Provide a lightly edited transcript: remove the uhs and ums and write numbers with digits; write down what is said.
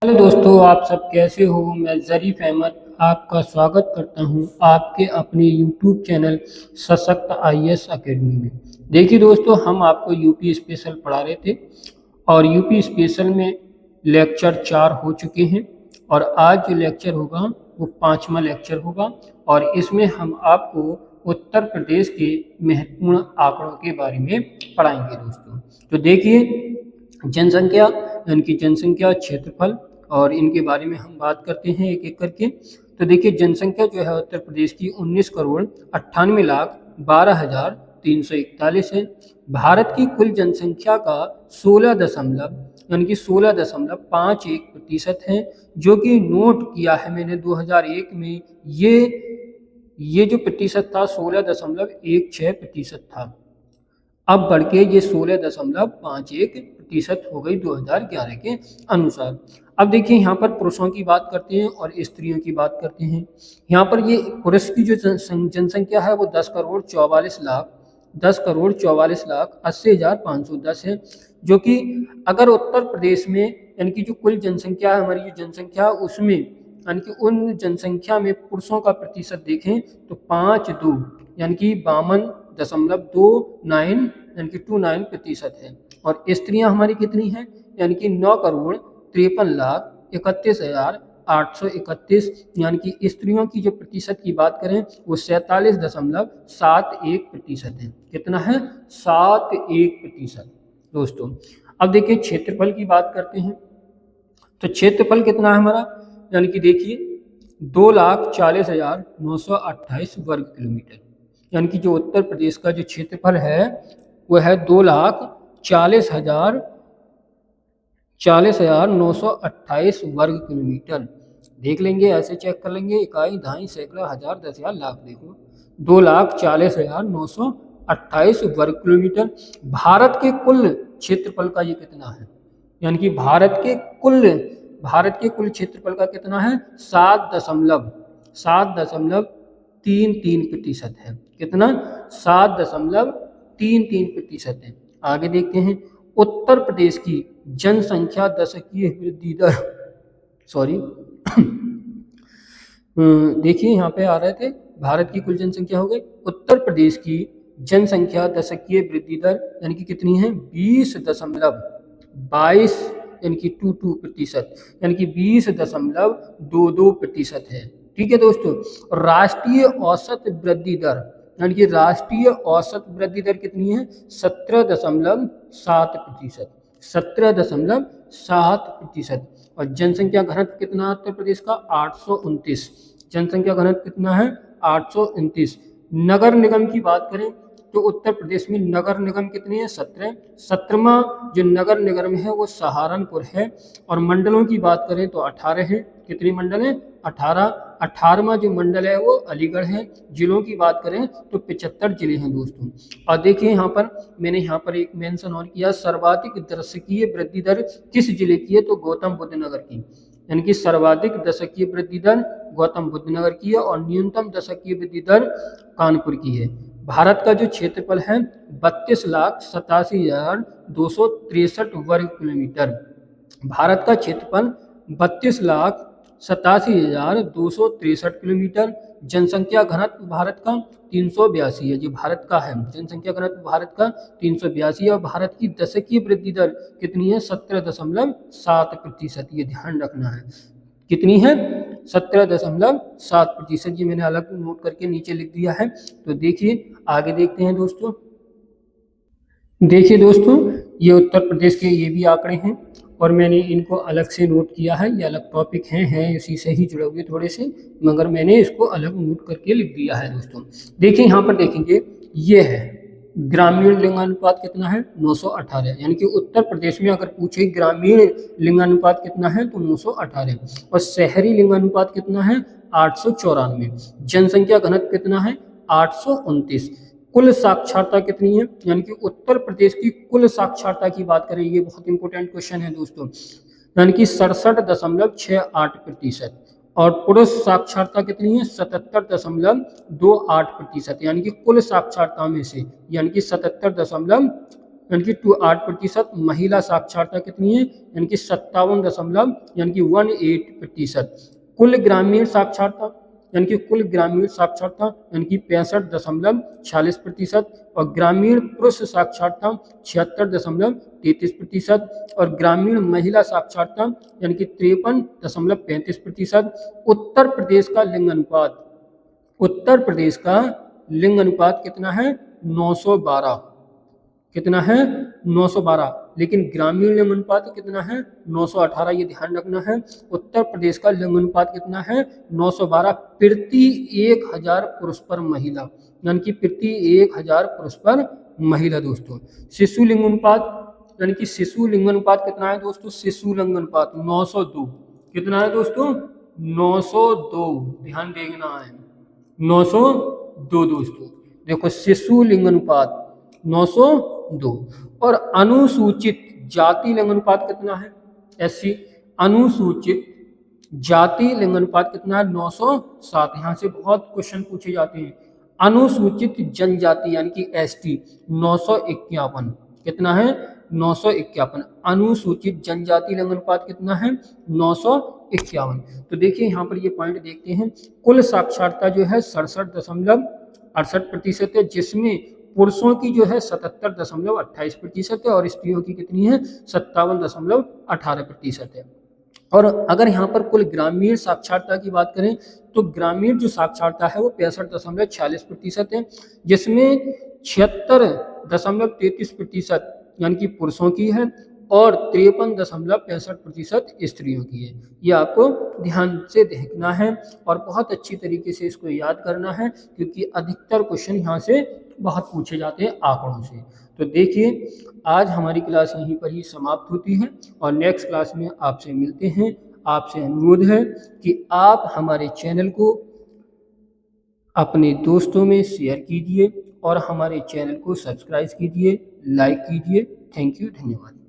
Hello दोस्तों, आप सब कैसे हो। मैं ज़रीफ अहमद आपका स्वागत करता हूं आपके अपने यूट्यूब चैनल सशक्त आईएएस अकेडमी में। देखिए दोस्तों, हम आपको यूपी स्पेशल पढ़ा रहे थे और यूपी स्पेशल में लेक्चर 4 हो चुके हैं और आज जो लेक्चर होगा वो 5वां लेक्चर होगा और इसमें हम आपको उत्तर प्रदेश के महत्वपूर्ण आंकड़ों के बारे में पढ़ाएंगे दोस्तों। तो देखिए, जनसंख्या यानी कि जनसंख्या, क्षेत्रफल और इनके बारे में हम बात करते हैं एक एक करके। तो देखिए, जनसंख्या जो है उत्तर प्रदेश की 19,98,12,341 है। भारत की कुल जनसंख्या का 16.51% है, जो कि नोट किया है मैंने 2001 में। ये जो प्रतिशत था 16.16% था। अब बढ़ के ये 16.51% हो गई 2011 के अनुसार। अब देखिए, यहाँ पर पुरुषों की बात करते हैं और स्त्रियों की बात करते हैं। यहाँ पर ये पुरुष की जो जनसंख्या है वो 10,44,80,510 है, जो कि अगर उत्तर प्रदेश में यानी कि जो कुल जनसंख्या है, हमारी जो जनसंख्या है उसमें यानी कि उन जनसंख्या में पुरुषों का प्रतिशत देखें तो 5.2 यानी कि 52.29 यानी कि 29% है। और स्त्रियां हमारी कितनी हैं, यानी कि 9,53,31,831 यानी कि स्त्रियों की जो प्रतिशत की बात करें वो 47.71% है। कितना है? 71% दोस्तों। अब देखिए, क्षेत्रफल की बात करते हैं। तो क्षेत्रफल कितना है हमारा, यानी कि देखिए 2,40,928 वर्ग किलोमीटर। यानी कि जो उत्तर प्रदेश का जो क्षेत्रफल है वह है 2,40,928 वर्ग किलोमीटर। देख लेंगे, ऐसे चेक कर लेंगे, इकाई, दहाई, सैकड़ा, हजार, दस हजार, लाख। देखो 2,40,928 वर्ग किलोमीटर। भारत के कुल क्षेत्रफल का ये कितना है, यानी कि भारत के कुल क्षेत्रफल का कितना है? 7.33% है। कितना? 7.33% है। आगे देखते हैं, उत्तर प्रदेश की जनसंख्या दशकीय वृद्धि दर सॉरी देखिए, यहाँ पे आ रहे थे भारत की कुल जनसंख्या हो गई, उत्तर प्रदेश की जनसंख्या दशकीय वृद्धि दर यानी कि कितनी है? 20.22 यानी कि 22%, यानी कि 20.22% है। ठीक है दोस्तों। राष्ट्रीय औसत वृद्धि दर यानी कि राष्ट्रीय औसत वृद्धि दर कितनी है? 17.7%, 17.7%। और जनसंख्या घनत्व कितना उत्तर प्रदेश का? 829। जनसंख्या घनत्व कितना है? 829। नगर निगम की बात करें तो उत्तर प्रदेश में नगर निगम कितनी है? 17। 17वां जो नगर निगम है वो सहारनपुर है। और मंडलों की बात करें तो 18 है। कितनी मंडल है? 18। 18वां जो मंडल है वो अलीगढ़ है। जिलों की बात करें तो 75 जिले हैं दोस्तों। और देखिए, यहाँ पर मैंने यहाँ पर एक मेंशन और किया, सर्वाधिक दशकीय वृद्धि दर किस जिले की है? तो गौतम बुद्ध नगर की। यानी कि सर्वाधिक दशकीय वृद्धि दर गौतम बुद्ध नगर की है और न्यूनतम दशकीय वृद्धि दर कानपुर की है। भारत का जो क्षेत्रफल है 32,87,263 वर्ग किलोमीटर। भारत का क्षेत्रफल 32,87,263 किलोमीटर। जनसंख्या घनत्व भारत का 382 है। जो भारत का है जनसंख्या घनत्व भारत का 382 है। और भारत की दशकीय वृद्धि दर कितनी है? 17.7%। ये ध्यान रखना है। कितनी है? 17.7%। ये मैंने अलग नोट करके नीचे लिख दिया है। तो देखिए, आगे देखते हैं दोस्तों। देखिए दोस्तों, ये उत्तर प्रदेश के ये भी आंकड़े हैं और मैंने इनको अलग से नोट किया है। ये अलग टॉपिक हैं इसी से ही जुड़े हुए थोड़े से, मगर मैंने इसको अलग नोट करके लिख दिया है दोस्तों। देखिए, यहाँ पर देखेंगे, ये है ग्रामीण लिंगानुपात कितना है? 918। यानी कि उत्तर प्रदेश में अगर पूछे ग्रामीण लिंगानुपात कितना है तो 918। और शहरी लिंगानुपात कितना है? 894। जनसंख्या घनत्व कितना है? 829। कुल साक्षरता कितनी है? यानी कि उत्तर प्रदेश की कुल साक्षरता की बात करें, ये बहुत इंपॉर्टेंट क्वेश्चन है दोस्तों, यानी कि 67.68%। और पुरुष साक्षरता कितनी है? 77.28%। यानी कि कुल साक्षरता में से, यानी कि 77 यानी कि 8%। महिला साक्षरता कितनी है, यानी कि 57 यानी कि 18%। कुल ग्रामीण साक्षरता यानी कि कुल ग्रामीण साक्षरता यानी कि 65.46%। और ग्रामीण पुरुष साक्षरता 76.33%। और ग्रामीण महिला साक्षरता यानी कि 53.35%। उत्तर प्रदेश का लिंग अनुपात, उत्तर प्रदेश का लिंग अनुपात कितना है, 912। कितना है, 912। लेकिन ग्रामीण लिंग अनुपात कितना है, 918। ये ध्यान रखना है। उत्तर प्रदेश का लिंग अनुपात कितना है, 912 प्रति 1000 पुरुष पर महिला, यानी कि प्रति 1000 पुरुष पर महिला। दोस्तों शिशु लिंग अनुपात यानी कि शिशु लिंग अनुपात कितना है दोस्तों, शिशु लिंग अनुपात 902। कितना है दोस्तों, 902। ध्यान देना है, 902 दोस्तों। देखो शिशु लिंग अनुपात 902। और अनुसूचित जाति लिंग अनुपात कितना है, एससी। अनुसूचित जाति लिंग अनुपात कितना है, 907। यहाँ से बहुत क्वेश्चन पूछे जाते हैं। अनुसूचित जनजाति यानी कि एसटी 951। कितना है, 951। अनुसूचित जनजाति लिंग अनुपात कितना है, 951। तो देखिए यहाँ पर ये पॉइंट देखते हैं। कुल साक्षरता जो है 67.68% है, जिसमें पुरुषों की जो है 77.28% है और स्त्रियों की कितनी है, 57.18% है। और अगर यहाँ पर कुल ग्रामीण साक्षरता की बात करें तो ग्रामीण जो साक्षरता है वो 65.46% है, जिसमें 76.33% यानी कि पुरुषों की है और 53.65% स्त्रियों की है। ये आपको ध्यान से देखना है और बहुत अच्छी तरीके से इसको याद करना है, क्योंकि अधिकतर क्वेश्चन यहाँ से बहुत पूछे जाते हैं आंकड़ों से। तो देखिए आज हमारी क्लास यहीं पर ही समाप्त होती है और नेक्स्ट क्लास में आपसे मिलते हैं। आपसे अनुरोध है कि आप हमारे चैनल को अपने दोस्तों में शेयर कीजिए और हमारे चैनल को सब्सक्राइब कीजिए, लाइक कीजिए। थैंक यू, धन्यवाद।